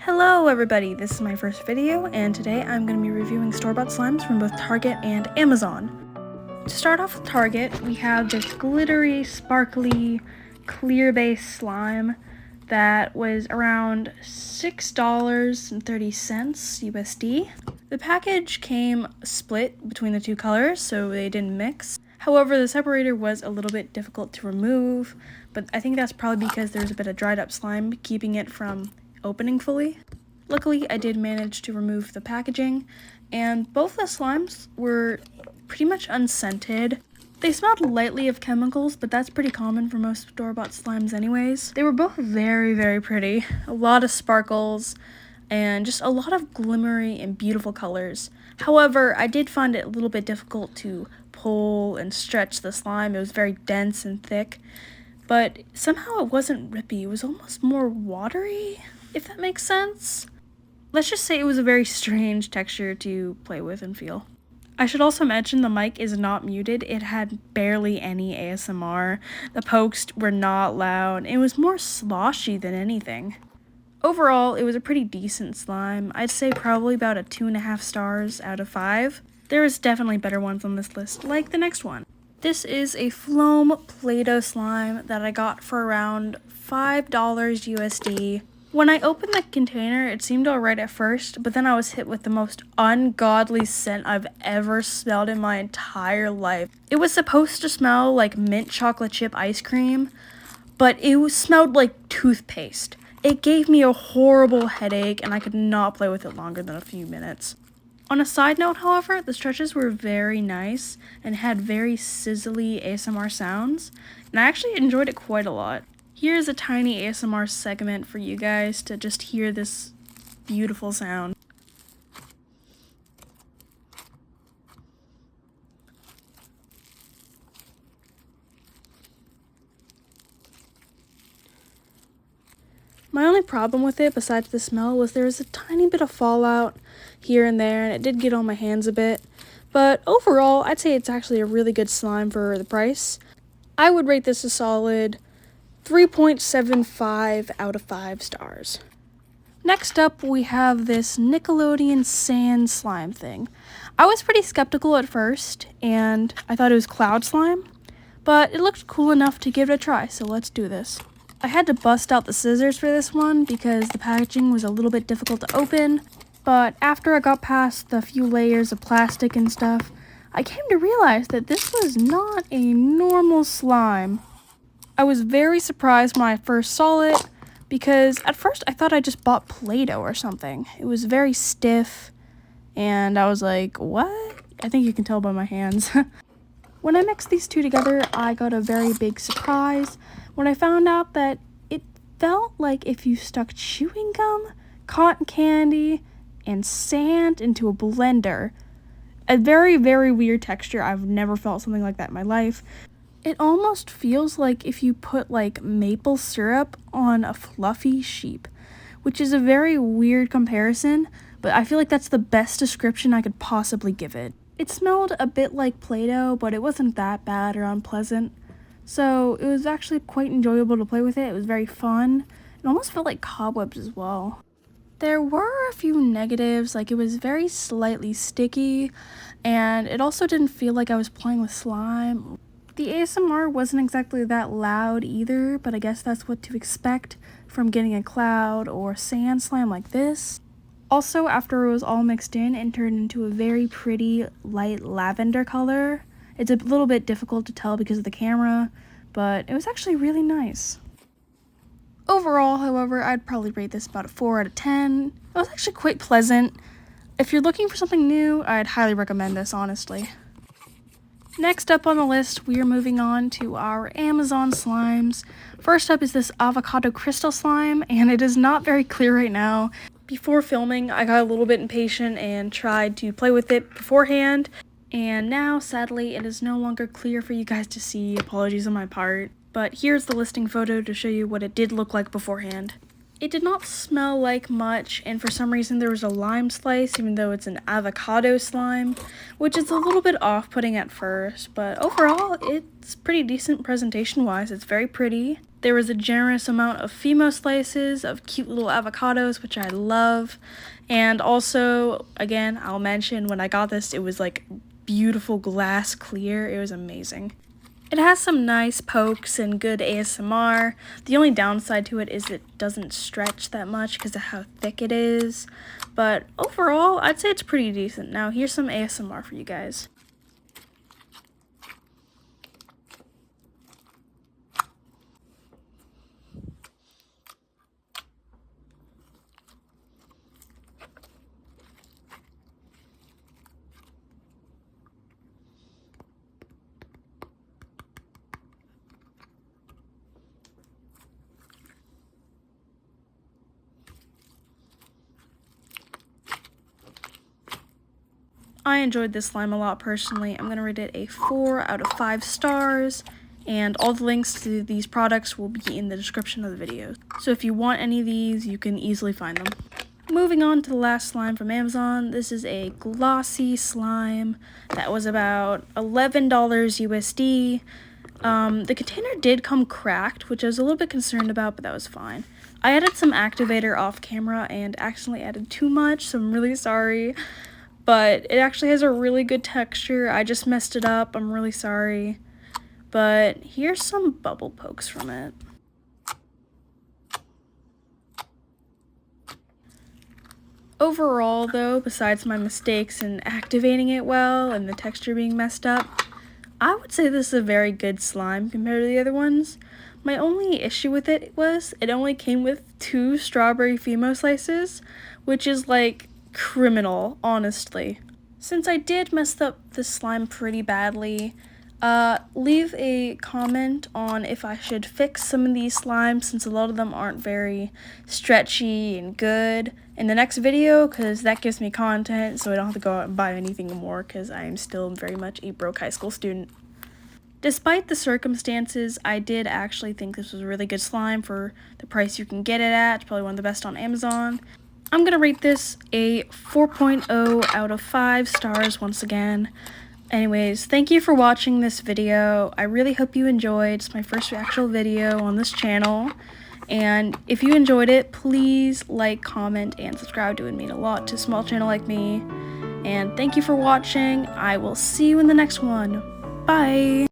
Hello everybody, this is my first video, and today I'm going to be reviewing store-bought slimes from both Target and Amazon. To start off with Target, we have this glittery, sparkly, clear-based slime that was around $6.30 USD. The package came split between the two colors, so they didn't mix. However, the separator was a little bit difficult to remove, but I think that's probably because there's a bit of dried up slime keeping it from opening fully. Luckily, I did manage to remove the packaging, and both the slimes were pretty much unscented. They smelled lightly of chemicals, but that's pretty common for most store-bought slimes anyways. They were both very, very pretty. A lot of sparkles, and just a lot of glimmery and beautiful colors. However, I did find it a little bit difficult to pull and stretch the slime. It was very dense and thick, but somehow it wasn't rippy. It was almost more watery, if that makes sense. Let's just say it was a very strange texture to play with and feel. I should also mention the mic is not muted. It had barely any ASMR. The pokes were not loud. It was more sloshy than anything. Overall, it was a pretty decent slime. I'd say probably about a 2.5 stars out of 5. There is definitely better ones on this list, like the next one. This is a Floam Play-Doh slime that I got for around $5 USD. When I opened the container, it seemed alright at first, but then I was hit with the most ungodly scent I've ever smelled in my entire life. It was supposed to smell like mint chocolate chip ice cream, but it smelled like toothpaste. It gave me a horrible headache, and I could not play with it longer than a few minutes. On a side note, however, the stretches were very nice and had very sizzly ASMR sounds, and I actually enjoyed it quite a lot. Here's a tiny ASMR segment for you guys to just hear this beautiful sound. My only problem with it, besides the smell, was there was a tiny bit of fallout here and there, and it did get on my hands a bit. But overall, I'd say it's actually a really good slime for the price. I would rate this a solid 3.75 out of 5 stars. Next up, we have this Nickelodeon sand slime thing. I was pretty skeptical at first, and I thought it was cloud slime, but it looked cool enough to give it a try, so let's do this. I had to bust out the scissors for this one because the packaging was a little bit difficult to open, but after I got past the few layers of plastic and stuff, I came to realize that this was not a normal slime. I was very surprised when I first saw it because at first I thought I just bought Play-Doh or something. It was very stiff, and I was like, what? I think you can tell by my hands. When I mixed these two together, I got a very big surprise when I found out that it felt like if you stuck chewing gum, cotton candy, and sand into a blender. A very, very weird texture. I've never felt something like that in my life. It almost feels like if you put like maple syrup on a fluffy sheep, which is a very weird comparison, but I feel like that's the best description I could possibly give it. It smelled a bit like Play-Doh, but it wasn't that bad or unpleasant. So it was actually quite enjoyable to play with it. It was very fun. It almost felt like cobwebs as well. There were a few negatives, like it was very slightly sticky, and it also didn't feel like I was playing with slime. The ASMR wasn't exactly that loud either, but I guess that's what to expect from getting a cloud or sand slime like this. Also, after it was all mixed in, it turned into a very pretty light lavender color. It's a little bit difficult to tell because of the camera, but it was actually really nice. Overall, however, I'd probably rate this about a 4 out of 10. It was actually quite pleasant. If you're looking for something new, I'd highly recommend this, honestly. Next up on the list, we are moving on to our Amazon slimes. First up is this avocado crystal slime, and it is not very clear right now. Before filming, I got a little bit impatient and tried to play with it beforehand, and now, sadly, it is no longer clear for you guys to see. Apologies on my part. But here's the listing photo to show you what it did look like beforehand. It did not smell like much, and for some reason there was a lime slice, even though it's an avocado slime, which is a little bit off-putting at first, but overall it's pretty decent presentation-wise. It's very pretty. There was a generous amount of Fimo slices of cute little avocados, which I love. And also, again, I'll mention when I got this, it was like beautiful glass clear. It was amazing. It has some nice pokes and good ASMR. The only downside to it is it doesn't stretch that much because of how thick it is. But overall, I'd say it's pretty decent. Now, here's some ASMR for you guys. I enjoyed this slime a lot personally. I'm going to rate it a 4 out of 5 stars, and all the links to these products will be in the description of the video. So if you want any of these, you can easily find them. Moving on to the last slime from Amazon, this is a glossy slime that was about $11 USD. The container did come cracked, which I was a little bit concerned about, but that was fine. I added some activator off camera and accidentally added too much, so I'm really sorry. But it actually has a really good texture. I just messed it up. I'm really sorry. But here's some bubble pokes from it. Overall, though, besides my mistakes in activating it well and the texture being messed up, I would say this is a very good slime compared to the other ones. My only issue with it was it only came with 2 strawberry Fimo slices, which is like criminal, honestly. Since I did mess up this slime pretty badly, leave a comment on if I should fix some of these slimes, since a lot of them aren't very stretchy and good, in the next video, because that gives me content so I don't have to go out and buy anything more, because I am still very much a broke high school student. Despite the circumstances, I did actually think this was a really good slime for the price you can get it at. It's probably one of the best on Amazon. I'm going to rate this a 4.0 out of 5 stars once again. Anyways, thank you for watching this video. I really hope you enjoyed. It's my first actual video on this channel. And if you enjoyed it, please like, comment, and subscribe. It would mean a lot to a small channel like me. And thank you for watching. I will see you in the next one. Bye!